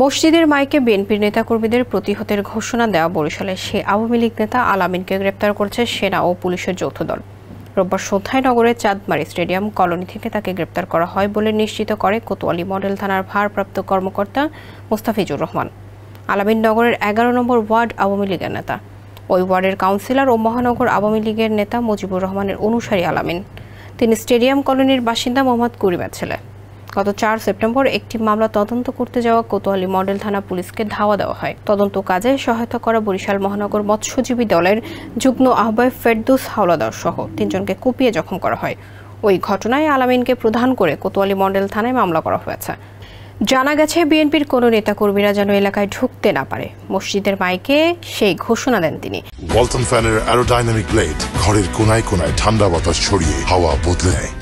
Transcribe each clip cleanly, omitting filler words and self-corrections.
মসজিদের মাইকে বিএনপির নেতাকর্মীদের প্রতিহতের ঘোষণা দেওয়া বরিশালে সে আওয়ামী লীগ নেতা আলামিনকে গ্রেপ্তার করেছে সেনা ও পুলিশের যৌথ দল। রোববার সন্ধ্যায় নগরের চাঁদমারি স্টেডিয়াম কলোনি থেকে তাকে গ্রেপ্তার করা হয় বলে নিশ্চিত করে কোতোয়ালি মডেল থানার ভারপ্রাপ্ত কর্মকর্তা মোস্তাফিজুর রহমান। আলামিন নগরের 11 নম্বর ওয়ার্ড আওয়ামী লীগের নেতা। ওই ওয়ার্ডের কাউন্সিলর ও মহানগর আওয়ামী লীগের নেতা মুজিবুর রহমানের অনুসারী আলামিন। তিনি স্টেডিয়াম কলোনির বাসিন্দা মোহাম্মদ করিমের ছেলে। গত 4 সেপ্টেম্বর একটি মামলা তদন্ত করতে যাওয়া কোতোয়ালি মডেল থানা পুলিশকে ধাওয়া দেওয়া হয়। তদন্ত কাজে সহায়তা করা বরিশাল মহানগর মৎস্যজীবী দলের যুগ্ম আহ্বায়ক ফেরদৌস হাওলাদার সহ 3 জনকে কুপিয়ে জখম করা হয়। ওই ঘটনায় আলামিনকে প্রধান করে কোতোয়ালি মডেল থানায় মামলা করা হয়েছে। জানা গেছে বিএনপির কোনো নেতাকর্মীরা যেন এলাকায় ঢুকতে না পারে, মসজিদের মাইকে সেই ঘোষণা দেন তিনি। ওয়ালটন ফ্যানের অ্যারোডাইনামিক ব্লেড ঘরের কোনায় কোনায় ঠান্ডা বাতাস ছড়িয়ে হাওয়া বদলে নেয়।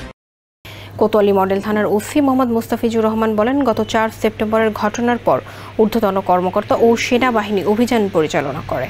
কোতোয়ালি মডেল থানার ওসি মোহাম্মদ মুস্তাফিজুর রহমান বলেন, গত 4 সেপ্টেম্বরের ঘটনার পর ঊর্ধ্বতন কর্মকর্তা ও সেনাবাহিনী অভিযান পরিচালনা করে।